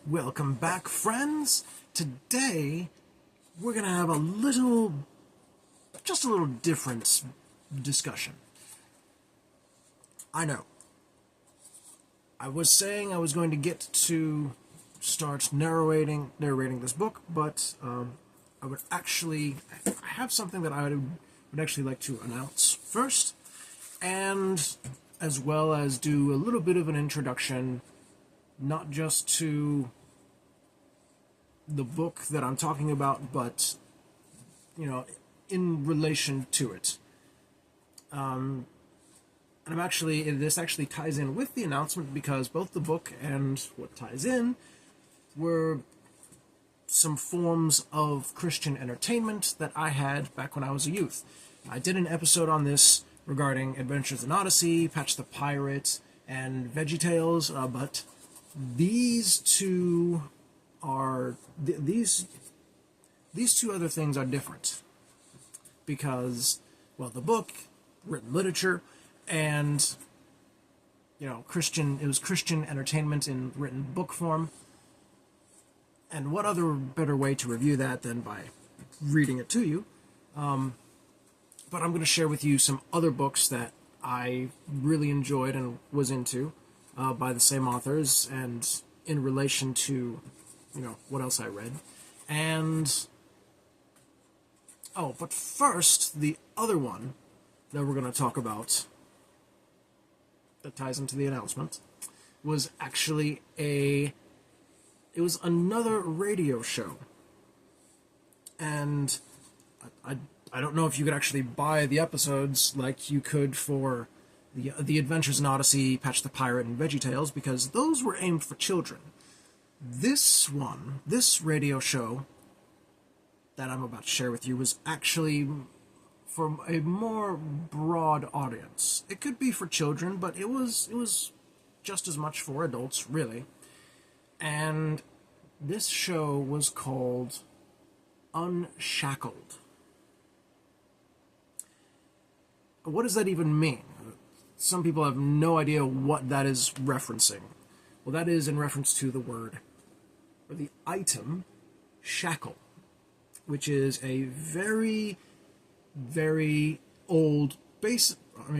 Welcome back, friends. Today, we're going to have just a little different discussion. I know. I was saying I was going to get to start narrating this book, but I have something that I would actually like to announce first, and as well as do a little bit of an introduction, not just to the book that I'm talking about, but, in relation to it. And this actually ties in with the announcement because both the book and what ties in were some forms of Christian entertainment that I had back when I was a youth. I did an episode on this regarding Adventures in Odyssey, Patch the Pirate, and VeggieTales, but these two are these two other things are different because, well, the book, written literature, and it was Christian entertainment in written book form. And what other better way to review that than by reading it to you? But I'm going to share with you some other books that I really enjoyed and was into by the same authors, and in relation to, what else I read. But first, the other one that we're going to talk about that ties into the announcement was actually it was another radio show. And I don't know if you could actually buy the episodes like you could for the Adventures in Odyssey, Patch the Pirate, and VeggieTales, because those were aimed for children. This radio show that I'm about to share with you was actually for a more broad audience. It could be for children, but it was just as much for adults, really. And this show was called Unshackled. What does that even mean? Some people have no idea what that is referencing. Well, that is in reference to the word, or the item, shackle, which is a very, very old,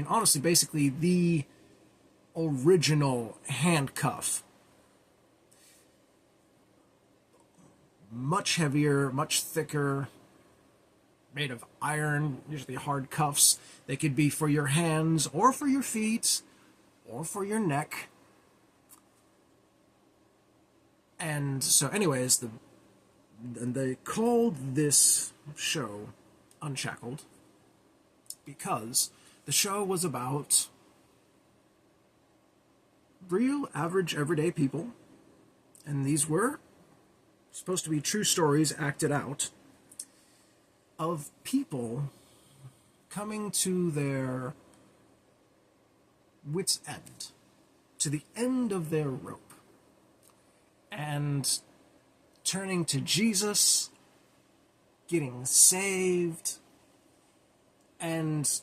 honestly, basically the original handcuff. Much heavier, much thicker, made of iron, usually hard cuffs. They could be for your hands, or for your feet, or for your neck. And so anyways, they called this show Unshackled because the show was about real, average, everyday people, and these were supposed to be true stories acted out of people coming to their wits' end, to the end of their rope, and turning to Jesus, getting saved, and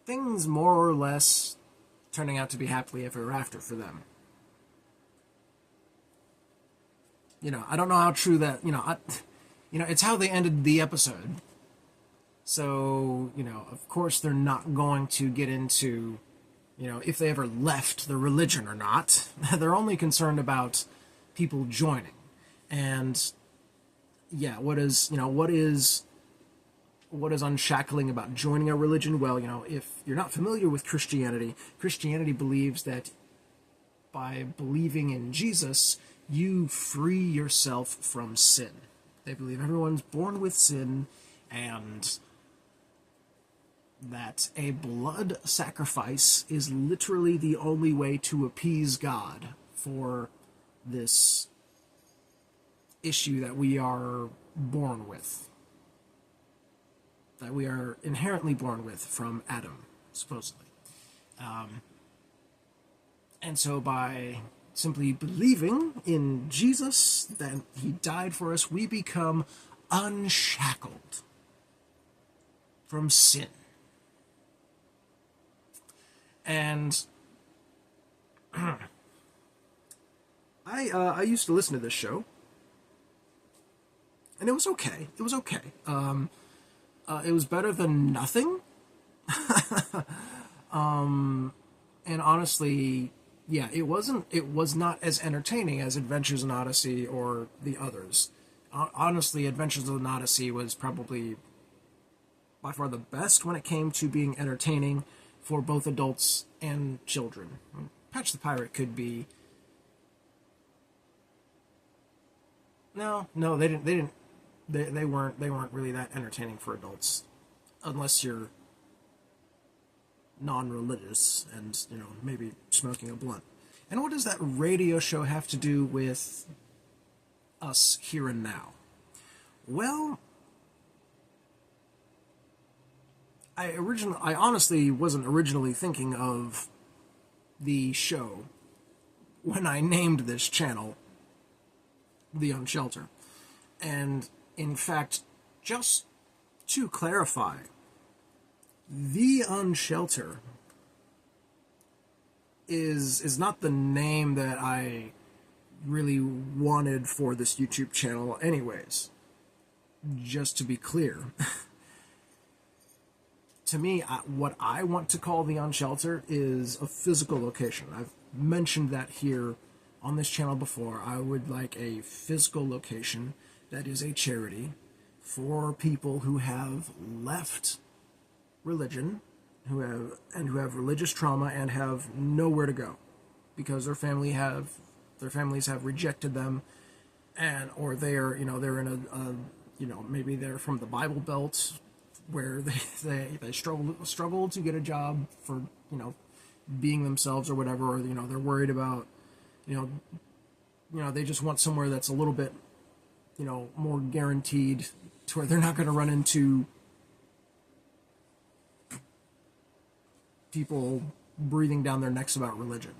things more or less turning out to be happily ever after for them. I don't know how true that, it's how they ended the episode. So, of course they're not going to get into, if they ever left the religion or not. They're only concerned about people joining. And, yeah, what is unshackling about joining a religion? Well, if you're not familiar with Christianity believes that by believing in Jesus, you free yourself from sin. They believe everyone's born with sin, and that a blood sacrifice is literally the only way to appease God for this issue that we are born with. That we are inherently born with from Adam, supposedly. And so by simply believing in Jesus, that he died for us, we become unshackled from sin. And I used to listen to this show, and it was okay. It was okay. It was better than nothing. And honestly, yeah, it wasn't. It was not as entertaining as Adventures in Odyssey or the others. Honestly, Adventures in Odyssey was probably by far the best when it came to being entertaining for both adults and children. Patch the Pirate could be. No, no, they didn't. They didn't. They weren't. They weren't really that entertaining for adults, unless you're non-religious and maybe smoking a blunt. And what does that radio show have to do with us here and now? Well, I honestly wasn't originally thinking of the show when I named this channel The Unshelter. And in fact, just to clarify, The Unshelter is not the name that I really wanted for this YouTube channel anyways. Just to be clear. To me, what I want to call The Unshelter is a physical location. I've mentioned that here on this channel before. I would like a physical location that is a charity for people who have left religion, who have religious trauma and have nowhere to go because their families have rejected them, and or they're they're in a maybe they're from the Bible Belt where they struggle to get a job for being themselves or whatever, or they're worried about they just want somewhere that's a little bit more guaranteed to where they're not going to run into people breathing down their necks about religion.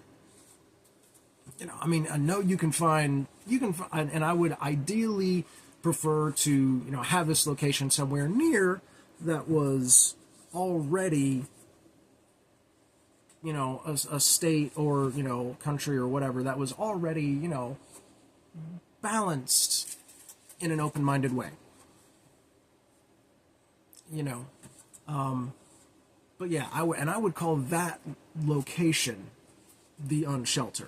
I mean, I know you can find, and I would ideally prefer to have this location somewhere near that was already a state or country or whatever that was already balanced in an open-minded way. But yeah, I would call that location The Unshelter.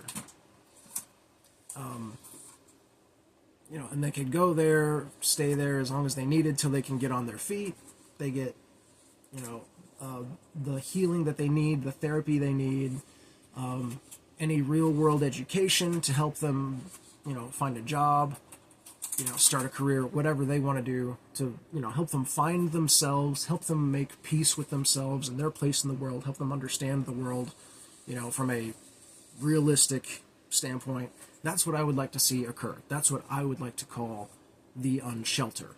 And they could go there, stay there as long as they needed till they can get on their feet. They get, the healing that they need, the therapy they need, any real-world education to help them, find a job, start a career, whatever they want to do to, help them find themselves, help them make peace with themselves and their place in the world, help them understand the world, from a realistic standpoint. That's what I would like to see occur. That's what I would like to call The Unshelter.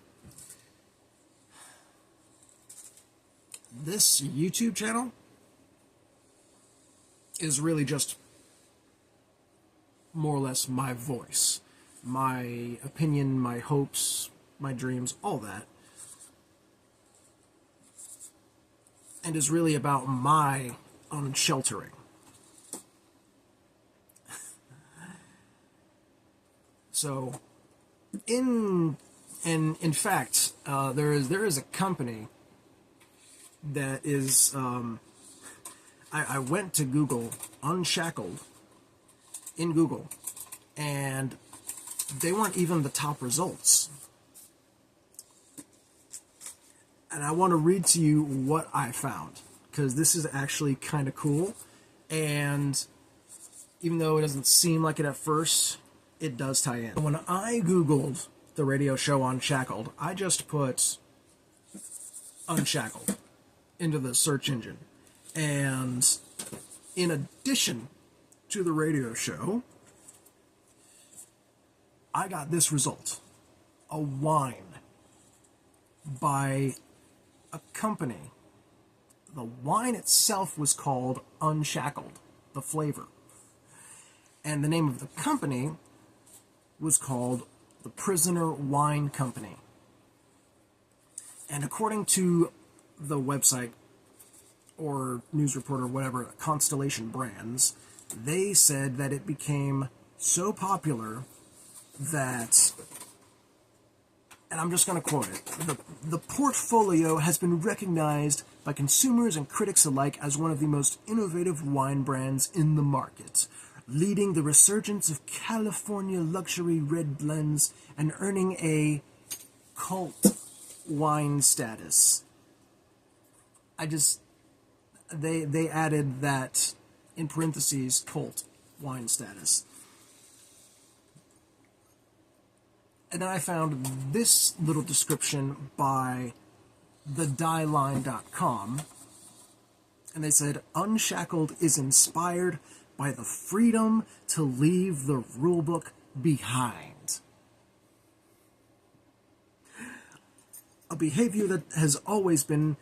This YouTube channel is really just more or less my voice, my opinion, my hopes, my dreams, all that. And is really about my unsheltering. So, in fact, there is a company that is, I went to Google, Unshackled, in Google, and they weren't even the top results. And I want to read to you what I found, because this is actually kind of cool, and even though it doesn't seem like it at first, it does tie in. When I Googled the radio show Unshackled, I just put Unshackled into the search engine. And in addition to the radio show, I got this result. A wine by a company. The wine itself was called Unshackled, the flavor. And the name of the company was called the Prisoner Wine Company. And according to the website or news report or whatever, Constellation Brands, they said that it became so popular that, and I'm just going to quote it, the portfolio has been recognized by consumers and critics alike as one of the most innovative wine brands in the market, leading the resurgence of California luxury red blends and earning a cult wine status. They added that in parentheses, cult wine status. And then I found this little description by thedieline.com, and they said, Unshackled is inspired by the freedom to leave the rulebook behind. A behavior that has always been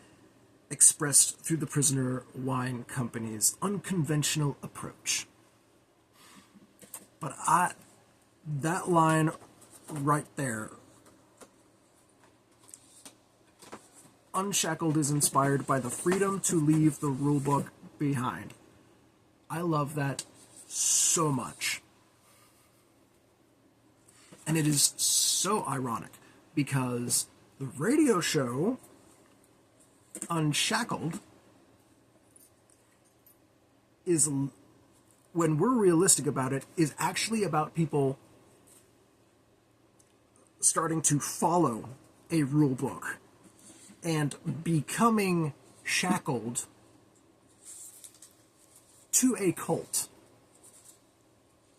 expressed through the Prisoner Wine Company's unconventional approach. But that line right there, Unshackled is inspired by the freedom to leave the rulebook behind. I love that so much. And it is so ironic because the radio show Unshackled is, when we're realistic about it, is actually about people starting to follow a rule book and becoming shackled to a cult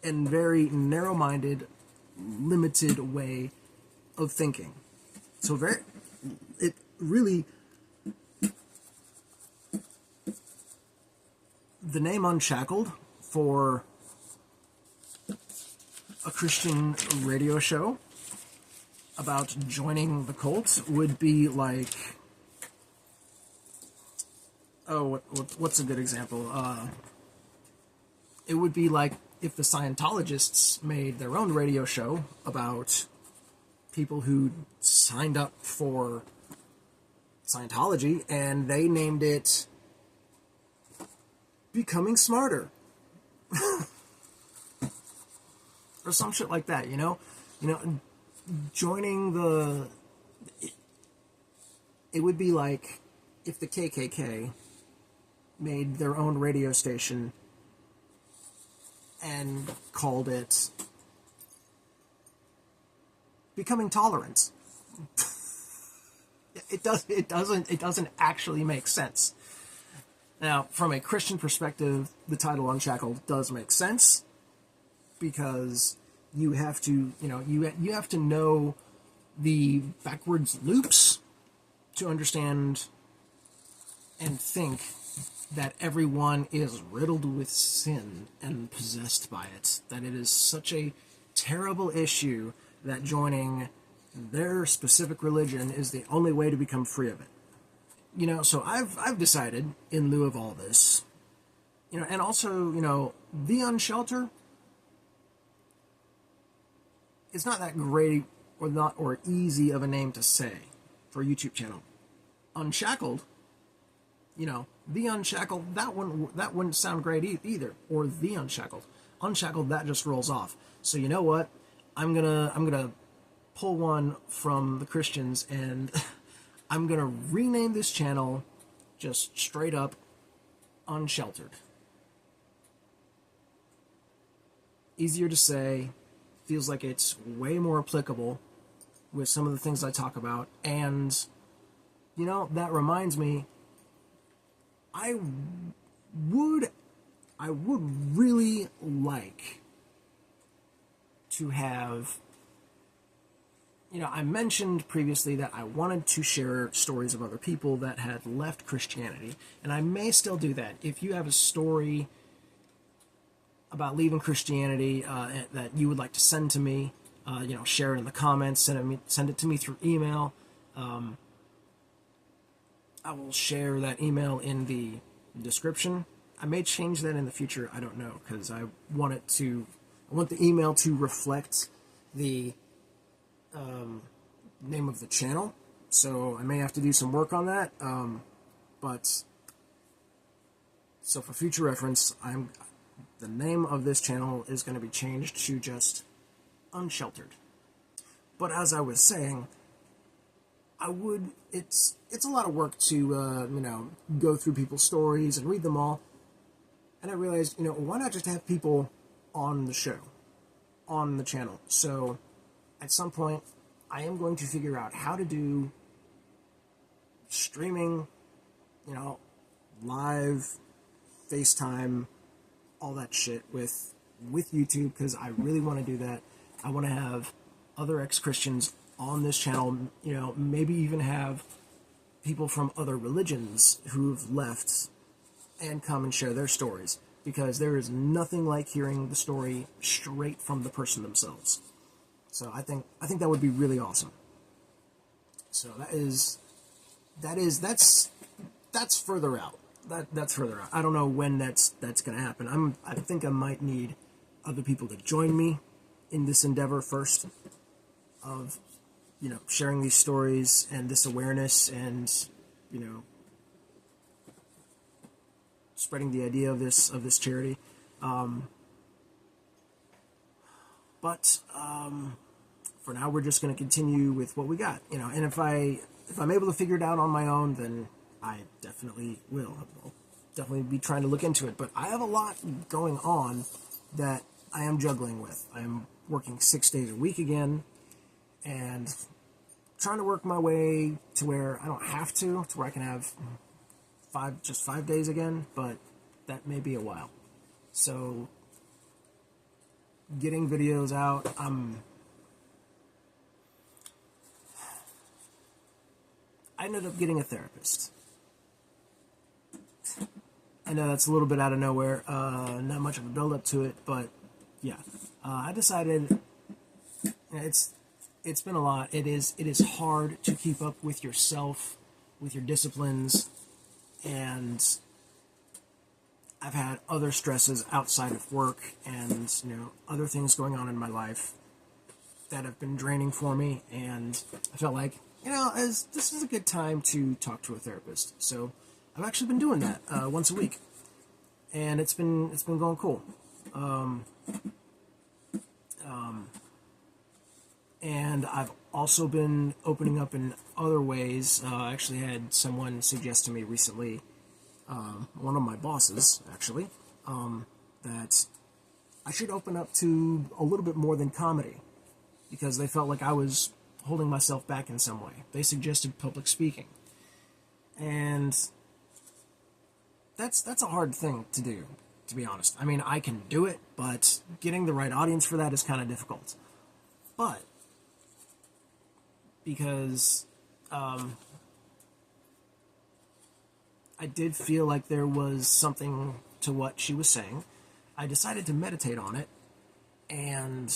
and very narrow-minded, limited way of thinking. So it really, the name Unshackled for a Christian radio show about joining the cult would be like, what's a good example? It would be like if the Scientologists made their own radio show about people who signed up for Scientology and they named it Becoming Smarter. Or some shit like that, you know, joining the, it would be like if the KKK made their own radio station and called it Becoming Tolerant. It doesn't actually make sense. Now, from a Christian perspective, the title Unshackled does make sense because you have to, you have to know the backwards loops to understand and think that everyone is riddled with sin and possessed by it. That it is such a terrible issue that joining their specific religion is the only way to become free of it. So I've decided, in lieu of all this, and also, The Unshelter, it's not that great or easy of a name to say for a YouTube channel. Unshackled, The Unshackled, that wouldn't sound great either. Or The Unshackled. Unshackled, that just rolls off. So you know what? I'm gonna pull one from the Christians and I'm gonna rename this channel just straight up Unsheltered. Easier to say, feels like it's way more applicable with some of the things I talk about, and that reminds me, I would really like to have, I mentioned previously that I wanted to share stories of other people that had left Christianity, and I may still do that. If you have a story about leaving Christianity that you would like to send to me, share it in the comments, send it to me through email. I will share that email in the description. I may change that in the future. I don't know, because I want the email to reflect the name of the channel. So I may have to do some work on that. So for future reference, the name of this channel is going to be changed to just Unsheltered. But as I was saying, it's a lot of work to, go through people's stories and read them all. And I realized, why not just have people on the show, on the channel? So at some point, I am going to figure out how to do streaming, live, FaceTime, all that shit with YouTube, because I really want to do that. I want to have other ex-Christians on this channel, maybe even have people from other religions who've left and come and share their stories, because there is nothing like hearing the story straight from the person themselves. So I think that would be really awesome. So that's further out. That's further out. I don't know when that's going to happen. I think I might need other people to join me in this endeavor first of, sharing these stories and this awareness and, spreading the idea of this charity. But for now, we're just going to continue with what we got, and if I'm able to figure it out on my own, then I definitely will. I'll definitely be trying to look into it. But I have a lot going on that I am juggling with. I am working 6 days a week again, and trying to work my way to where I don't have to where I can have 5 days again, but that may be a while. So getting videos out, I ended up getting a therapist. I know that's a little bit out of nowhere, not much of a build up to it, but yeah, I decided it's been a lot. It is hard to keep up with yourself, with your disciplines, and I've had other stresses outside of work and other things going on in my life that have been draining for me, and I felt like this is a good time to talk to a therapist. So I've actually been doing that once a week, and it's been going cool. And I've also been opening up in other ways. I actually had someone suggest to me recently, one of my bosses actually, that I should open up to a little bit more than comedy, because they felt like I was holding myself back in some way. They suggested public speaking, and that's a hard thing to do, to be honest. I mean, I can do it, but getting the right audience for that is kind of difficult. But because I did feel like there was something to what she was saying, I decided to meditate on it, and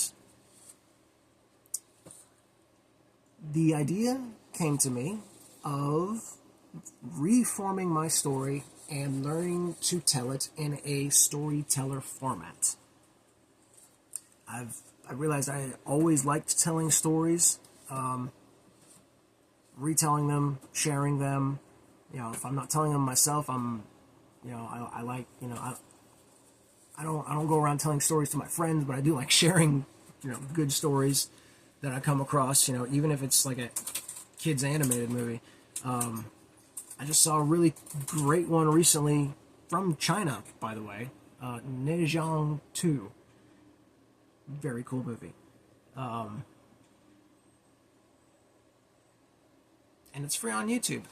the idea came to me of reforming my story and learning to tell it in a storyteller format. I realized I always liked telling stories, retelling them, sharing them. If I'm not telling them myself, I don't go around telling stories to my friends, but I do like sharing, good stories that I come across, even if it's like a kid's animated movie. I just saw a really great one recently from China, by the way, Nejiang 2. Very cool movie. And it's free on YouTube,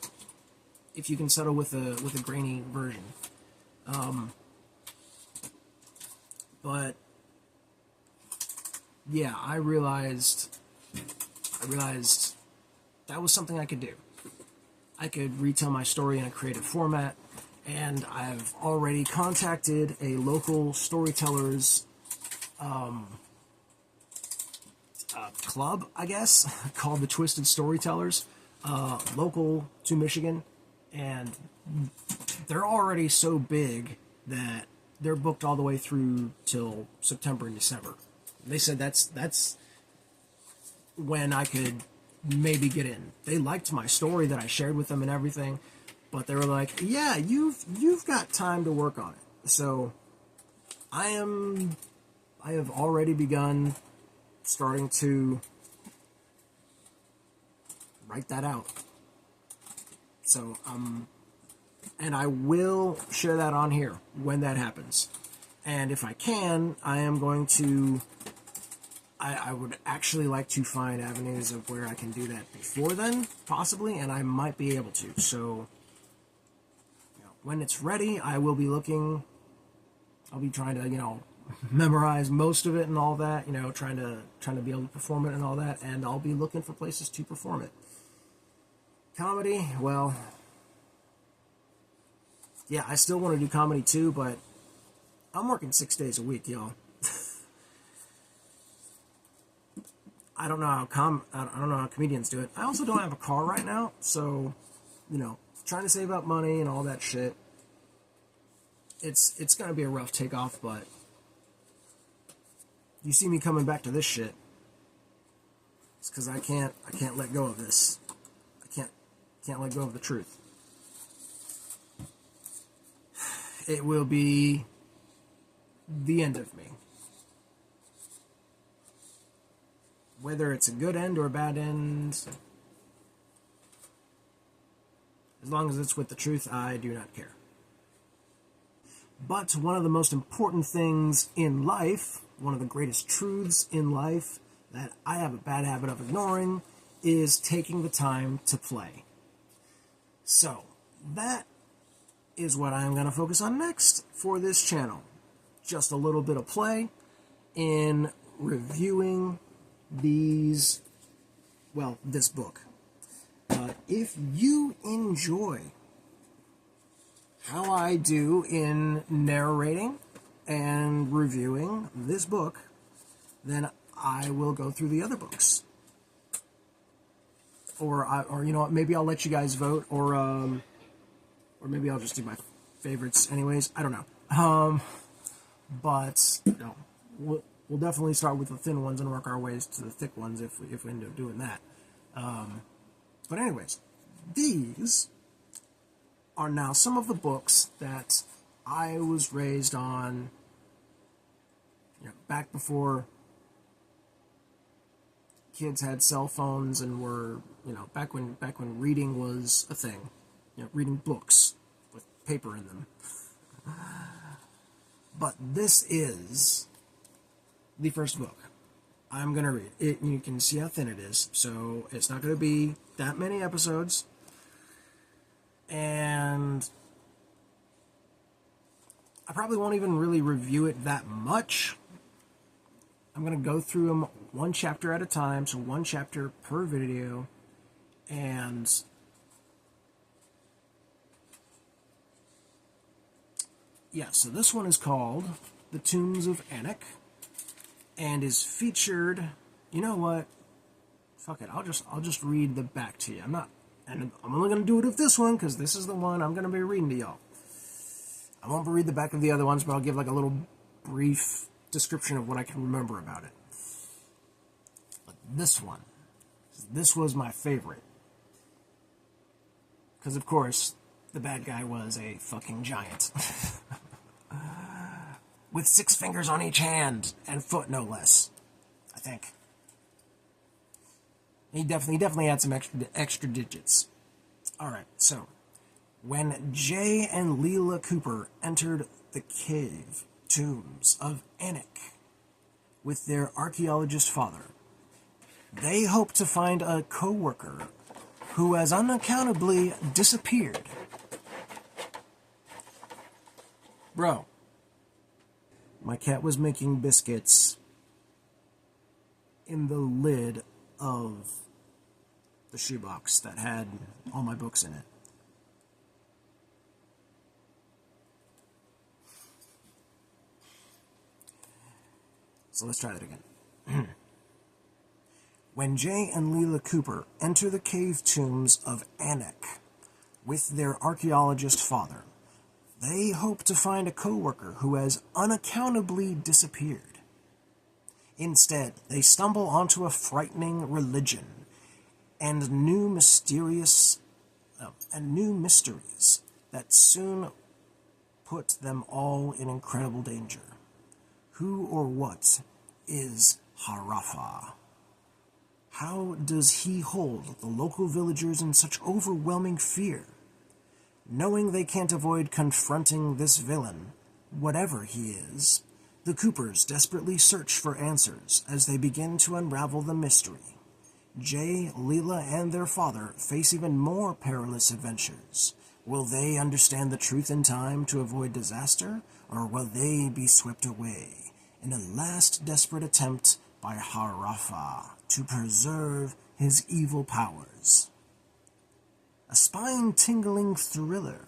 if you can settle with a grainy version. But yeah, I realized that was something I could do. I could retell my story in a creative format, and I've already contacted a local storytellers club, I guess, called the Twisted Storytellers, local to Michigan, and they're already so big that they're booked all the way through till September and December. They said that's when I could maybe get in. They liked my story that I shared with them and everything, but they were like, "Yeah, you've got time to work on it." So I have already begun starting to write that out. So, and I will share that on here when that happens. And if I can, I am going to, I would actually like to find avenues of where I can do that before then, possibly, and I might be able to. So, when it's ready, I will be looking, I'll be trying to, memorize most of it and all that, trying to be able to perform it and all that, and I'll be looking for places to perform it. Comedy, well, yeah, I still want to do comedy too, but I'm working 6 days a week, y'all. I don't know how comedians do it. I also don't have a car right now, so trying to save up money and all that shit. It's gonna be a rough takeoff, but you see me coming back to this shit. It's because I can't let go of this. I can't let go of the truth. It will be the end of me. Whether it's a good end or a bad end, as long as it's with the truth, I do not care. But one of the most important things in life, one of the greatest truths in life that I have a bad habit of ignoring, is taking the time to play. So, that is what I'm going to focus on next for this channel. Just a little bit of play in reviewing this book. If you enjoy how I do in narrating and reviewing this book, then I will go through the other books. Or you know what, maybe I'll let you guys vote, or maybe I'll just do my favorites anyways. I don't know. But we'll definitely start with the thin ones and work our ways to the thick ones if we end up doing that. But anyways, these are now some of the books that I was raised on, back before kids had cell phones and were, back when reading was a thing, reading books with paper in them. But this is the first book I'm going to read. You can see how thin it is, so it's not going to be that many episodes. And I probably won't even really review it that much. I'm going to go through them one chapter at a time, so one chapter per video. And yeah, so this one is called The Tombs of Anak, and is featured, you know what? Fuck it, I'll just read the back to you. I'm only going to do it with this one, because this is the one I'm going to be reading to y'all. I won't read the back of the other ones, but I'll give like a little brief description of what I can remember about it. But this was my favorite. Because, of course, the bad guy was a fucking giant. With 6 fingers on each hand, and foot no less, I think. He definitely had some extra digits. Alright, so, when Jay and Leela Cooper entered the cave tombs of Anak with their archaeologist father, they hoped to find a co-worker who has unaccountably disappeared. Bro, my cat was making biscuits in the lid of the shoebox that had all my books in it. So let's try that again. When Jay and Leela Cooper enter the cave tombs of Anak with their archaeologist father, they hope to find a co-worker who has unaccountably disappeared. Instead, they stumble onto a frightening religion and new mysteries that soon put them all in incredible danger. Who or what is Harafa? How does he hold the local villagers in such overwhelming fear? Knowing they can't avoid confronting this villain, whatever he is, the Coopers desperately search for answers as they begin to unravel the mystery. Jay, Leela, and their father face even more perilous adventures. Will they understand the truth in time to avoid disaster, or will they be swept away in a last desperate attempt by Harafa to preserve his evil powers? A spine-tingling thriller,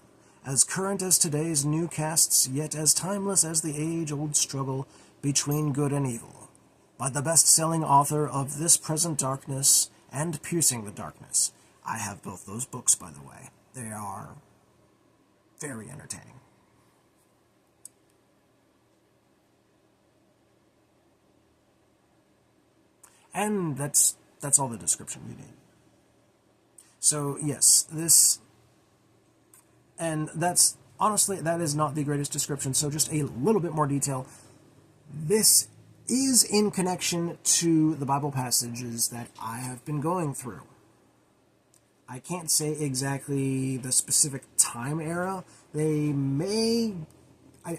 as current as today's newscasts, yet as timeless as the age-old struggle between good and evil, by the best-selling author of This Present Darkness and Piercing the Darkness. I have both those books, by the way. They are very entertaining. And that's all the description you need. So, yes, and that's, honestly, that is not the greatest description, so just a little bit more detail. This is in connection to the Bible passages that I have been going through. I can't say exactly the specific time era. They may,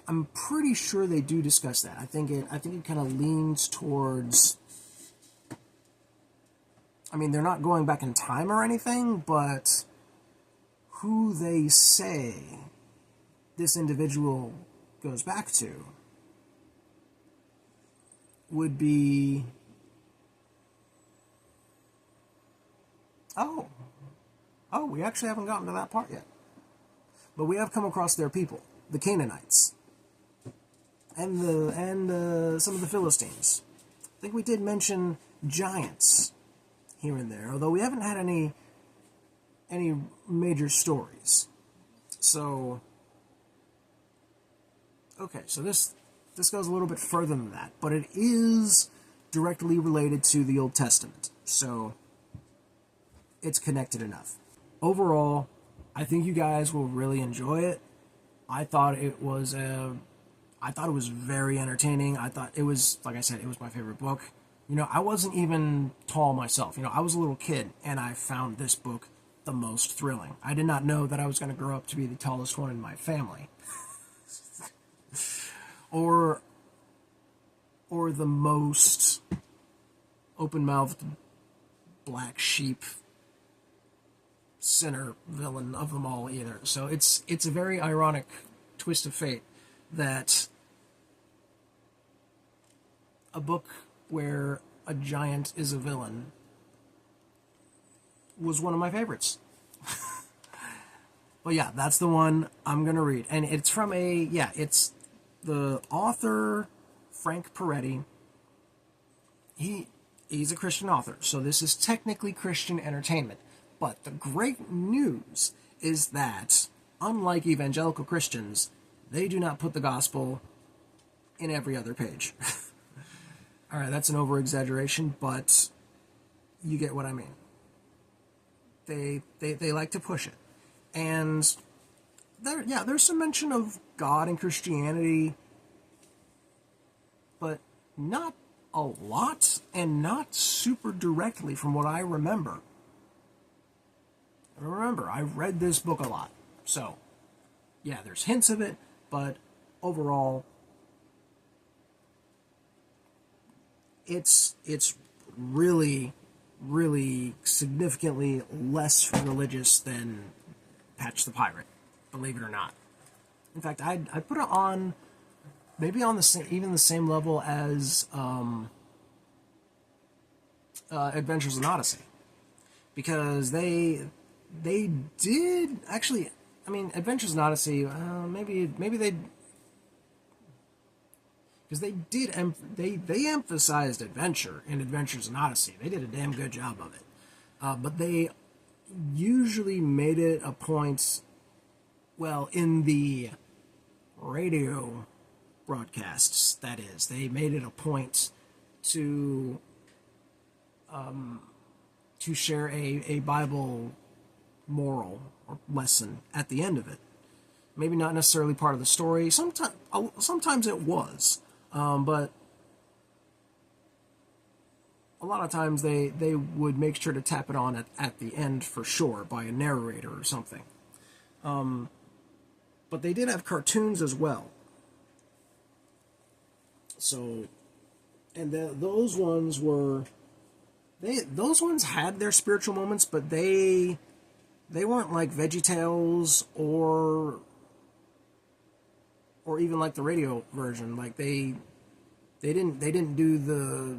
I'm pretty sure they do discuss that. I think it kind of leans towards, I mean, they're not going back in time or anything, but who they say this individual goes back to would be... Oh, we actually haven't gotten to that part yet. But we have come across their people, the Canaanites, and some of the Philistines. I think we did mention giants here and there, although we haven't had any major stories. So, okay, so this goes a little bit further than that, but it is directly related to the Old Testament, so it's connected enough. Overall, I think you guys will really enjoy it. I thought it was very entertaining. I thought it was, like I said, it was my favorite book. You know, I wasn't even tall myself. You know, I was a little kid, and I found this book the most thrilling. I did not know that I was going to grow up to be the tallest one in my family. or the most open-mouthed black sheep sinner villain of them all either. So it's a very ironic twist of fate that a book where a giant is a villain was one of my favorites. But yeah, that's the one I'm gonna read. And it's from it's the author, Frank Peretti. He's a Christian author, so this is technically Christian entertainment. But the great news is that, unlike evangelical Christians, they do not put the gospel in every other page. Alright, that's an over-exaggeration, but you get what I mean. They like to push it. And there's some mention of God and Christianity, but not a lot, and not super directly from what I remember. Remember, I've read this book a lot, so yeah, there's hints of it, but overall, it's really, really significantly less religious than Patch the Pirate, believe it or not. In fact, I put it on maybe on the same level as Adventures in Odyssey, because they did actually. I mean, Adventures in Odyssey. Maybe they, because they did. They emphasized adventure in Adventures in Odyssey. They did a damn good job of it. But they usually made it a point. Well, in the radio broadcasts, that is, they made it a point to share a Bible moral or lesson at the end of it. Maybe not necessarily part of the story. Sometimes it was, But a lot of times they would make sure to tap it on at the end for sure by a narrator or something. But they did have cartoons as well. So, and those ones were those ones had their spiritual moments, but they weren't like VeggieTales or even like the radio version. Like they didn't do the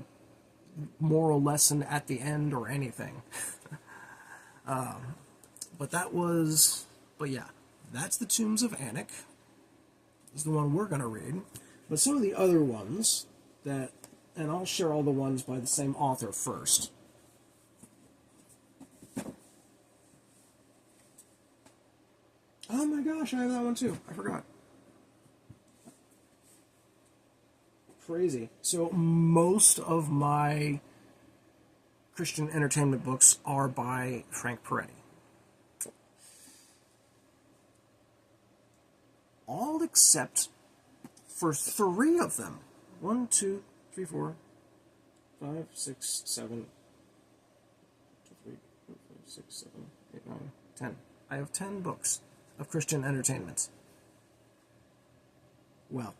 moral lesson at the end or anything. But yeah, that's the Tombs of Anak. Is the one we're gonna read. But some of the other ones and I'll share all the ones by the same author first. Oh my gosh, I have that one too. I forgot. Crazy. So most of my Christian entertainment books are by Frank Peretti. All except for 3 of them. 1, 2, 3, 4, 5, 6, 7, 2, 3, 4, 5, 6, 7, 8, 9, 10. I have 10 books of Christian entertainment. Well,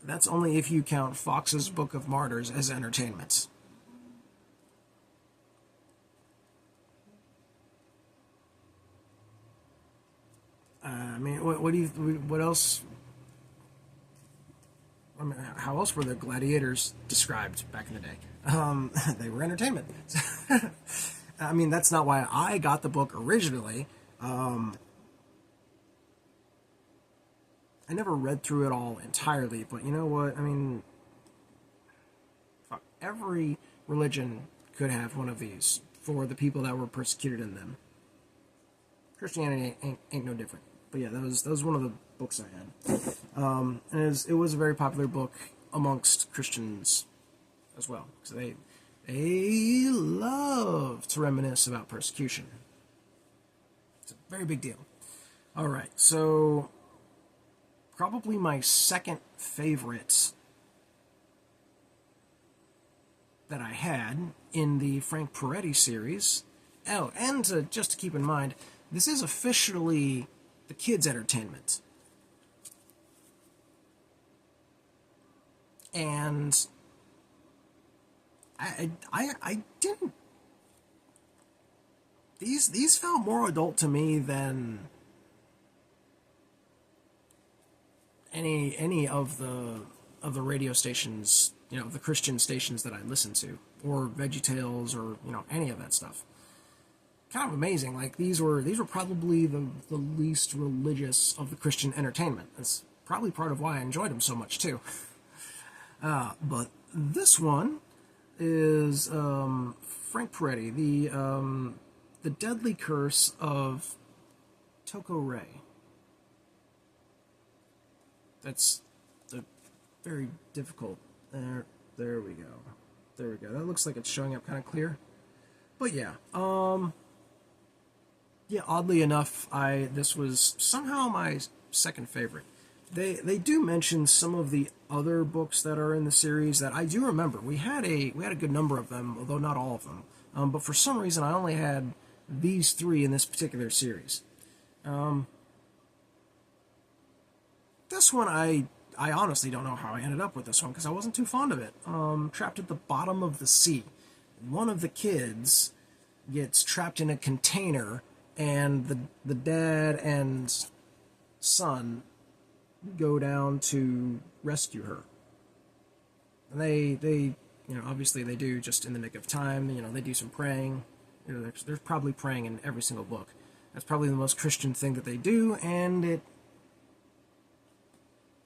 that's only if you count Fox's Book of Martyrs as entertainment. I mean, what else? I mean, how else were the gladiators described back in the day? They were entertainment. I mean, that's not why I got the book originally. I never read through it all entirely, but you know what? I mean, every religion could have one of these for the people that were persecuted in them. Christianity ain't no different. But yeah, that was one of the books I had. And it was a very popular book amongst Christians as well, because they love to reminisce about persecution. It's a very big deal. All right, so probably my second favorite that I had in the Frank Peretti series. Oh, and just to keep in mind, this is officially the kids' entertainment. And I didn't. These felt more adult to me than any of the radio stations, you know, the Christian stations that I listen to, or VeggieTales, or you know, any of that stuff. Kind of amazing. Like these were probably the least religious of the Christian entertainment. That's probably part of why I enjoyed them so much too. But this one is Frank Peretti, the Deadly Curse of Toko Ray. That's very difficult. There we go. There we go. That looks like it's showing up kind of clear. But yeah, yeah. Oddly enough, this was somehow my second favorite. They do mention some of the other books that are in the series that I do remember. We had a good number of them, although not all of them. But for some reason, I only had these 3 in this particular series. This one, I honestly don't know how I ended up with this one, because I wasn't too fond of it. Trapped at the Bottom of the Sea. One of the kids gets trapped in a container, and the dad and son go down to rescue her. And they you know, obviously they do just in the nick of time. You know, they do some praying. You know, there's probably praying in every single book. That's probably the most Christian thing that they do, and it,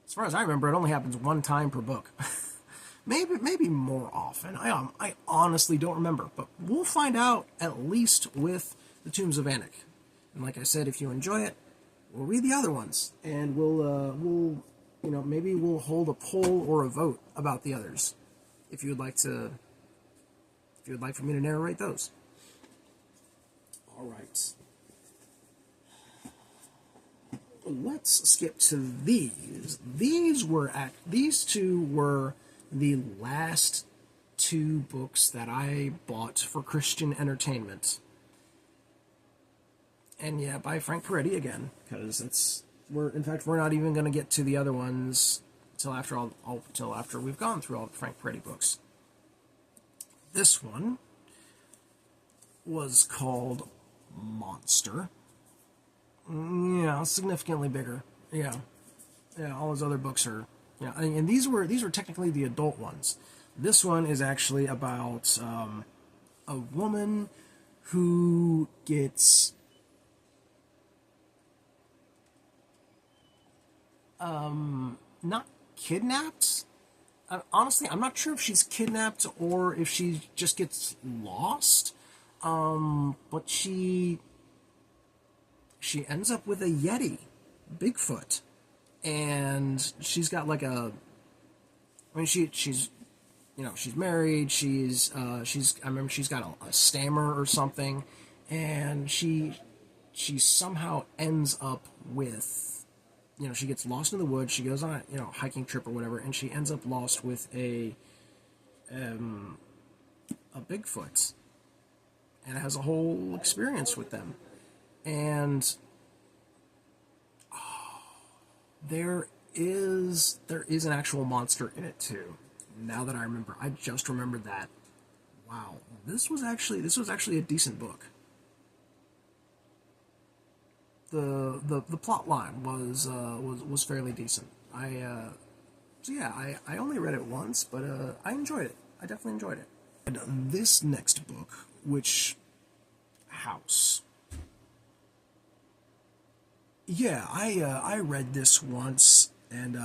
as far as I remember, it only happens 1 time per book. maybe more often. I honestly don't remember, but we'll find out at least with the Tombs of Anak. And like I said, if you enjoy it, we'll read the other ones, and we'll you know, maybe we'll hold a poll or a vote about the others, if you would like for me to narrate those. All right. let's skip to these. These two were the last two books that I bought for Christian entertainment. And yeah, by Frank Peretti again, because we're not even going to get to the other ones till after we've gone through all the Frank Peretti books. This one was called Monster. Yeah, significantly bigger. Yeah, all his other books are. Yeah, and these were technically the adult ones. This one is actually about a woman who gets not kidnapped. Honestly, I'm not sure if she's kidnapped or if she just gets lost. But she ends up with a Yeti, Bigfoot, and she's got like a. I mean, she's married. I remember she's got a stammer or something, and she somehow ends up with. She gets lost in the woods. She goes on a hiking trip or whatever, and she ends up lost with a Bigfoot, and has a whole experience with them. And there is an actual monster in it too. Now that I remember, I just remembered that. Wow, this was actually a decent book. The plot line was fairly decent. I only read it once, but I enjoyed it. I definitely enjoyed it. And this next book, which House. Yeah, I read this once, and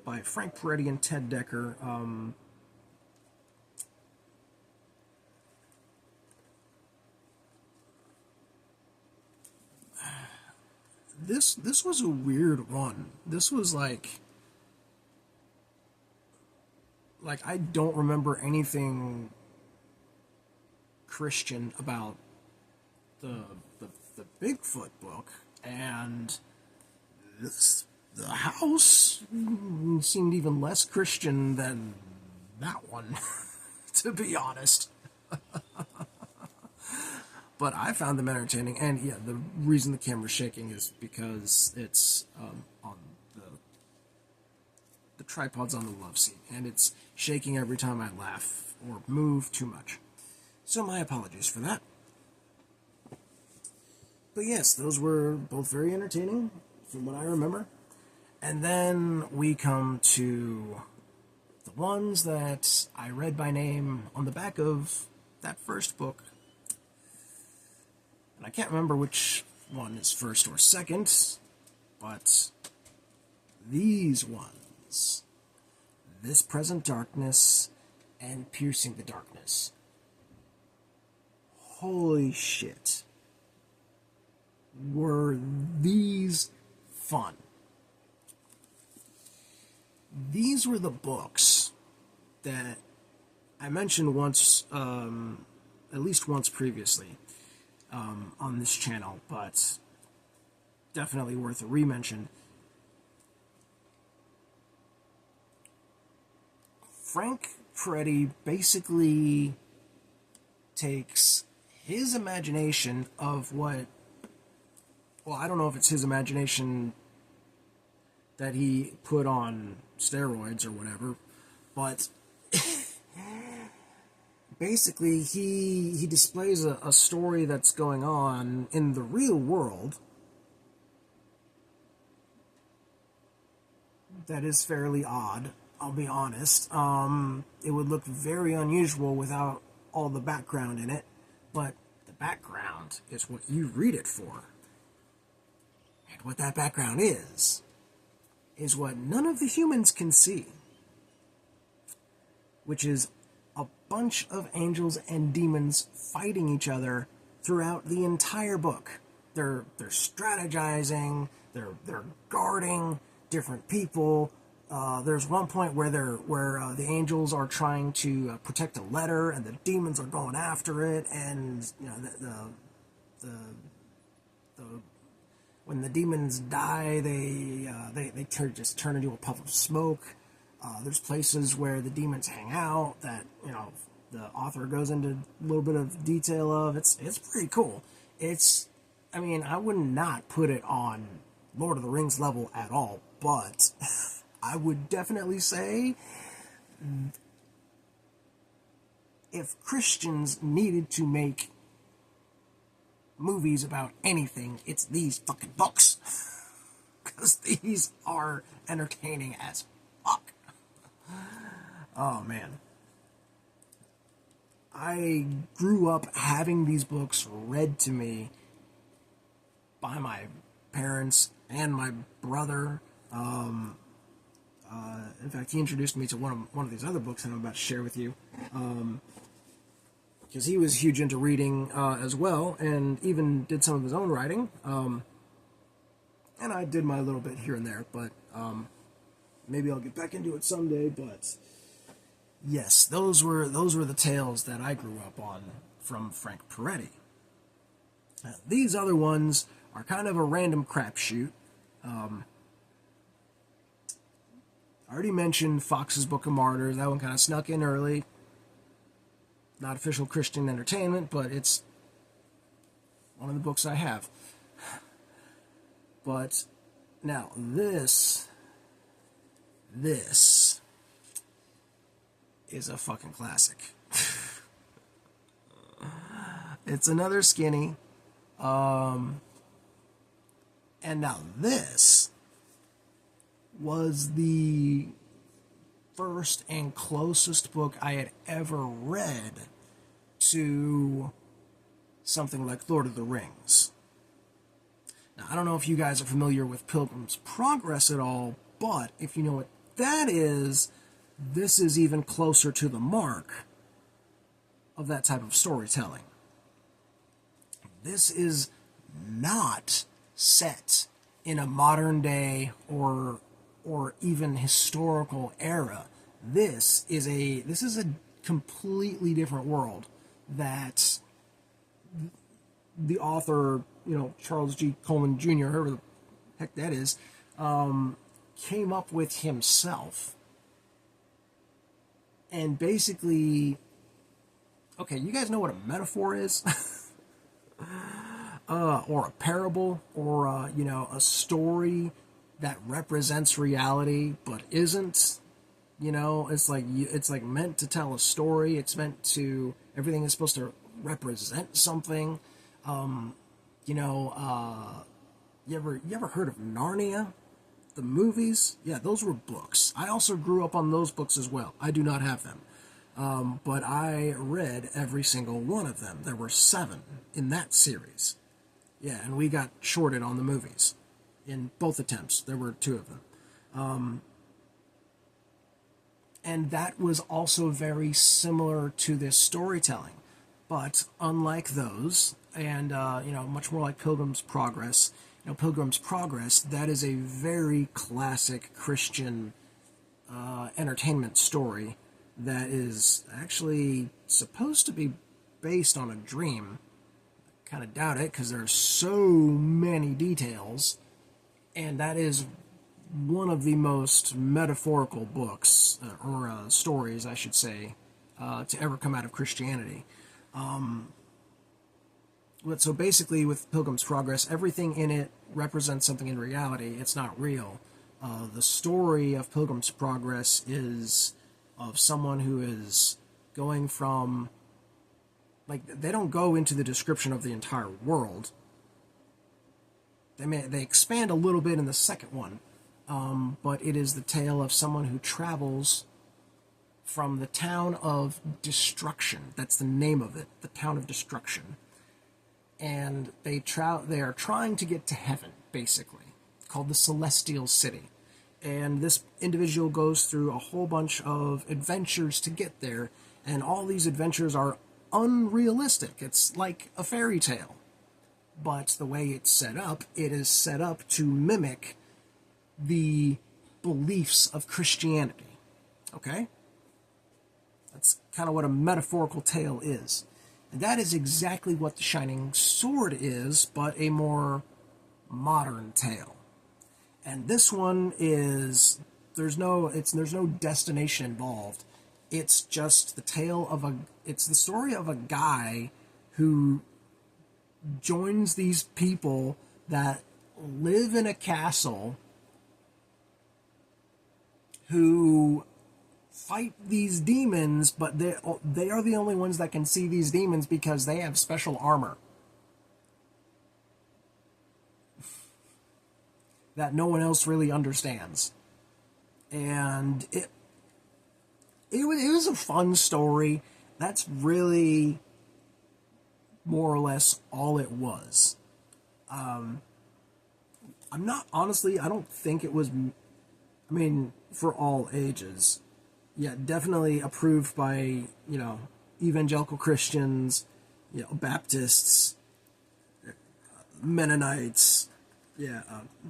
by Frank Peretti and Ted Decker. This was a weird one. This was like I don't remember anything Christian about the Bigfoot book, and the house seemed even less Christian than that one, to be honest. But I found them entertaining, and yeah, the reason the camera's shaking is because it's on the tripod's on the love seat, and it's shaking every time I laugh or move too much. So my apologies for that. But yes, those were both very entertaining, from what I remember. And then we come to the ones that I read by name on the back of that first book. And I can't remember which one is first or second, but these ones, This Present Darkness and Piercing the Darkness. Holy shit. Were these fun? These were the books that I mentioned once, at least once previously, on this channel, but definitely worth a re-mention. Frank Peretti basically takes his imagination of what, well, I don't know if it's his imagination that he put on steroids or whatever, but basically he displays a story that's going on in the real world that is fairly odd, I'll be honest. It would look very unusual without all the background in it, but the background is what you read it for. And what that background is what none of the humans can see, which is a bunch of angels and demons fighting each other throughout the entire book. They're strategizing, they're guarding different people. There's one point where the angels are trying to protect a letter, and the demons are going after it, and you know when the demons die, just turn into a puff of smoke. There's places where the demons hang out that, you know, the author goes into a little bit of detail of. It's pretty cool. I mean, I would not put it on Lord of the Rings level at all, but I would definitely say if Christians needed to make movies about anything, it's these fucking books. Because these are entertaining as fuck. Oh, man. I grew up having these books read to me by my parents and my brother. In fact, he introduced me to one of these other books that I'm about to share with you. Because he was huge into reading as well, and even did some of his own writing. And I did my little bit here and there, but maybe I'll get back into it someday. But yes, those were the tales that I grew up on from Frank Peretti. These other ones are kind of a random crapshoot. I already mentioned Fox's Book of Martyrs. That one kind of snuck in early. Not official Christian entertainment, but it's one of the books I have. But now this is a fucking classic. It's another skinny. And now this was the first and closest book I had ever read to something like Lord of the Rings. Now, I don't know if you guys are familiar with Pilgrim's Progress at all, but if you know what that is, this is even closer to the mark of that type of storytelling. This is not set in a modern day or even historical era. This is a completely different world that the author, you know, Charles G. Coleman Jr., whoever the heck that is, came up with himself. And basically, okay, you guys know what a metaphor is? Or a parable, or, you know, a story that represents reality but isn't. You know, it's like meant to tell a story. It's meant to, everything is supposed to represent something. You know, you ever heard of Narnia? The movies? Yeah, those were books. I also grew up on those books as well. I do not have them. But I read every single one of them. There were 7 in that series. Yeah, and we got shorted on the movies. In both attempts, there were 2 of them. And that was also very similar to this storytelling. But unlike those, and, you know, much more like Pilgrim's Progress, you know, Pilgrim's Progress, that is a very classic Christian entertainment story that is actually supposed to be based on a dream. Kind of doubt it, because there's so many details, and that is one of the most metaphorical books, or stories, I should say, to ever come out of Christianity. So basically, with Pilgrim's Progress, everything in it represents something in reality. It's not real. The story of Pilgrim's Progress is of someone who is going from, like, they don't go into the description of the entire world. They expand a little bit in the second one, but it is the tale of someone who travels from the town of Destruction. That's the name of it, the town of Destruction. And they are trying to get to heaven, basically, called the Celestial City. And this individual goes through a whole bunch of adventures to get there, and all these adventures are unrealistic. It's like a fairy tale. But the way it's set up, it is set up to mimic the beliefs of Christianity. Okay? That's kind of what a metaphorical tale is. And that is exactly what The Shining Sword is, but a more modern tale. And this one is there's no destination involved. It's just the tale of it's the story of a guy who joins these people that live in a castle who fight these demons, but they are the only ones that can see these demons because they have special armor that no one else really understands. And it was a fun story. That's really more or less all it was. I'm not, honestly, I don't think it was, I mean, for all ages. Yeah, definitely approved by, evangelical Christians, Baptists, Mennonites, yeah,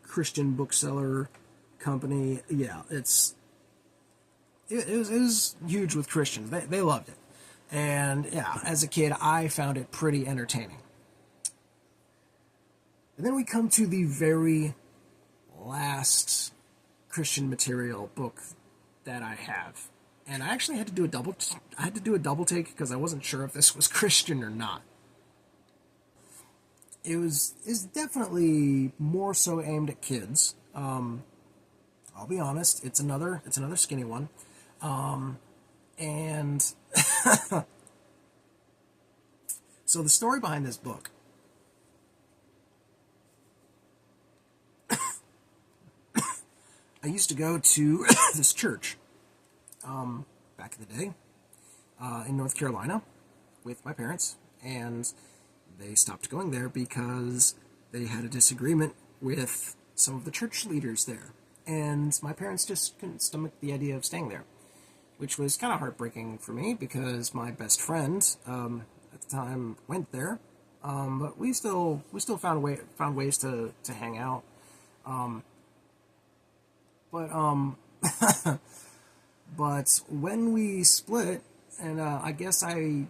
Christian bookseller company. Yeah, it was huge with Christians. They loved it. And yeah, as a kid, I found it pretty entertaining. And then we come to the very last Christian material book that I have. And I actually had to do a double take because I wasn't sure if this was Christian or not. Is definitely more so aimed at kids. I'll be honest, it's another skinny one. And so the story behind this book, I used to go to this church back in the day in North Carolina with my parents, and they stopped going there because they had a disagreement with some of the church leaders there, and my parents just couldn't stomach the idea of staying there, which was kind of heartbreaking for me because my best friend at the time went there, but we still found ways to hang out. But when we split, and I guess I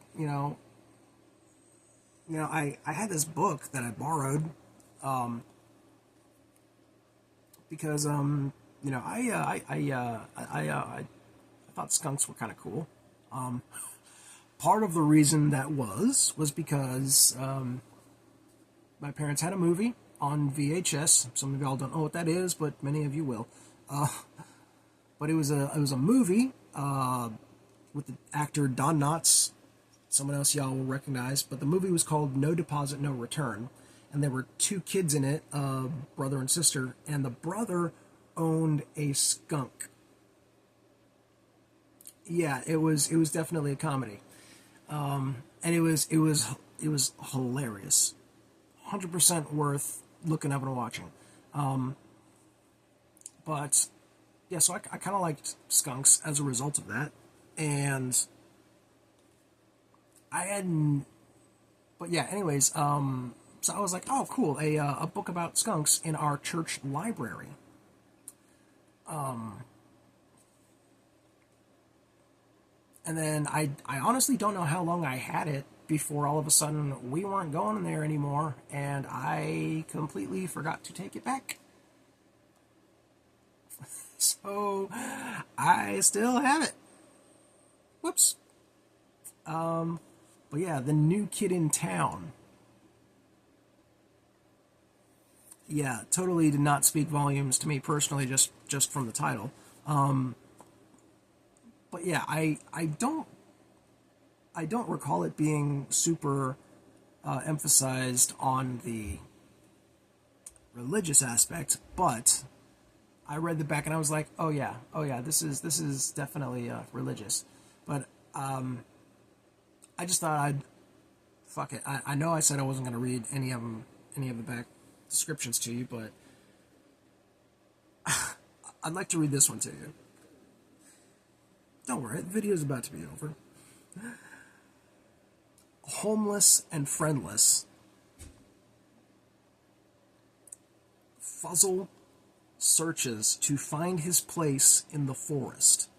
had this book that I borrowed, because I thought skunks were kind of cool. Part of the reason that was because my parents had a movie on VHS. Some of y'all don't know what that is, but many of you will. But it was a movie with the actor Don Knotts. Someone else y'all will recognize. But the movie was called No Deposit, No Return. And there were two kids in it, brother and sister. And the brother owned a skunk. Yeah, it was definitely a comedy. And it was hilarious. 100% worth looking up and watching. But yeah, so I kind of liked skunks as a result of that, and I hadn't. But yeah, anyways, so I was like, oh, cool, a book about skunks in our church library. And then I honestly don't know how long I had it before all of a sudden we weren't going there anymore, and I completely forgot to take it back. So I still have it. Whoops. But yeah, The New Kid in Town. Yeah, totally did not speak volumes to me personally, just from the title. But yeah, I don't recall it being super emphasized on the religious aspect, but I read the back and I was like, oh yeah, this is definitely religious. But I just thought fuck it. I know I said I wasn't gonna read any of the back descriptions to you, but I'd like to read this one to you. Don't worry, the video's about to be over. Homeless and friendless, Fuzzle searches to find his place in the forest.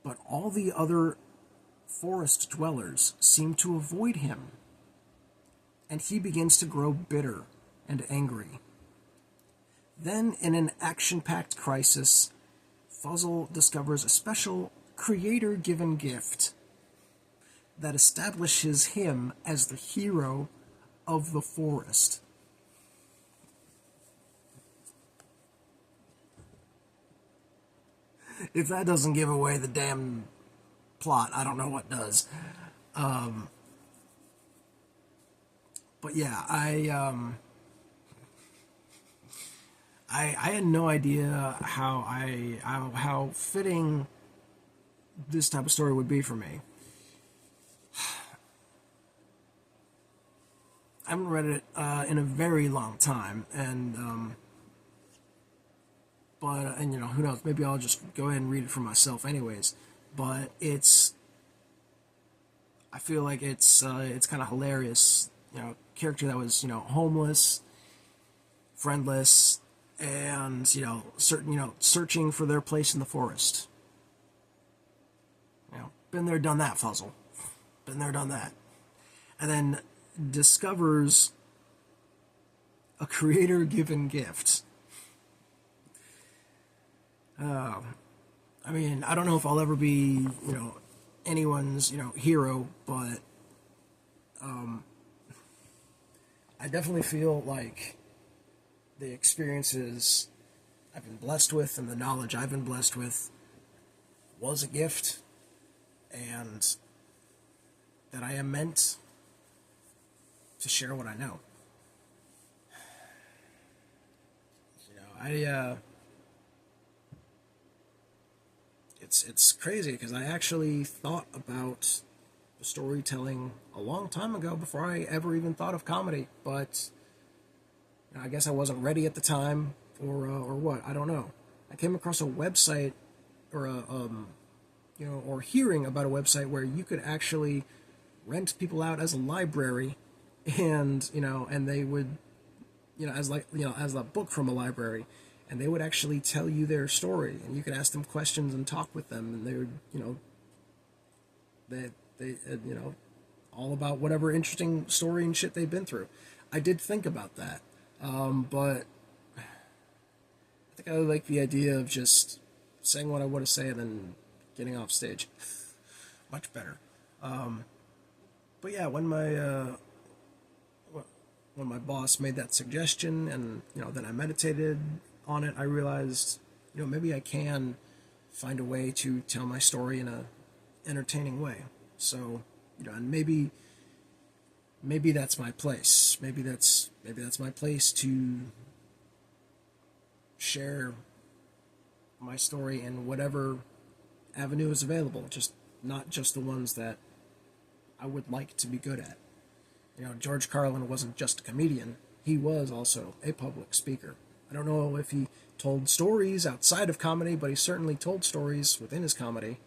But all the other forest dwellers seem to avoid him, and he begins to grow bitter and angry. Then, in an action-packed crisis, Fuzzle discovers a special creator-given gift that establishes him as the hero of the forest. If that doesn't give away the damn plot, I don't know what does. But yeah, I had no idea how fitting this type of story would be for me. I haven't read it in a very long time, and you know, who knows? Maybe I'll just go ahead and read it for myself, anyways. But I feel like it's kind of hilarious. You know, character that was, you know, homeless, friendless, and you know, searching for their place in the forest. You know, been there, done that, Fuzzle. Been there, done that. And then discovers a creator-given gift. I mean, I don't know if I'll ever be, you know, anyone's, you know, hero, but I definitely feel like the experiences I've been blessed with and the knowledge I've been blessed with was a gift, and that I am meant to share what I know. You know, it's crazy because I actually thought about storytelling a long time ago before I ever even thought of comedy, but you know, I guess I wasn't ready at the time, or what, I don't know. I came across a website, or you know, or hearing about a website where you could actually rent people out as a library, and you know, and they would, you know, as like, you know, as a book from a library, and they would actually tell you their story, and you could ask them questions and talk with them, and they would, you know, they you know, all about whatever interesting story and shit they've been through. I did think about that, but I think I like the idea of just saying what I want to say and then getting off stage. Much better. But yeah, when my boss made that suggestion, and you know, then I meditated on it, I realized, you know, maybe I can find a way to tell my story in a entertaining way. So, you know, and maybe that's my place. Maybe that's my place to share my story in whatever avenue is available, just not just the ones that I would like to be good at. You know, George Carlin wasn't just a comedian, he was also a public speaker. I don't know if he told stories outside of comedy, but he certainly told stories within his comedy.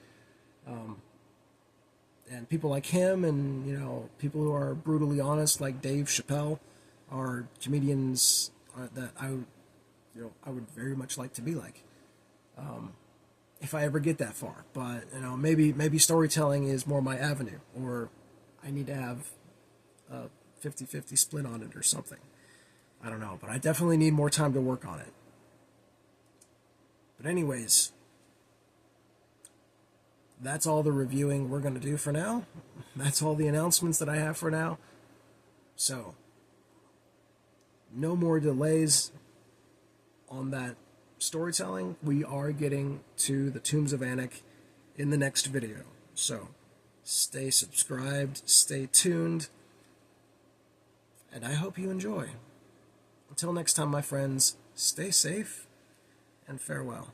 And people like him, and you know, people who are brutally honest, like Dave Chappelle, are comedians that I would very much like to be like, if I ever get that far. But you know, maybe storytelling is more my avenue, or I need to have a 50-50 split on it or something. I don't know, but I definitely need more time to work on it. But anyways, that's all the reviewing we're going to do for now. That's all the announcements that I have for now. So, no more delays on that storytelling. We are getting to the Tombs of Anik in the next video. So, stay subscribed, stay tuned, and I hope you enjoy. Until next time, my friends, stay safe and farewell.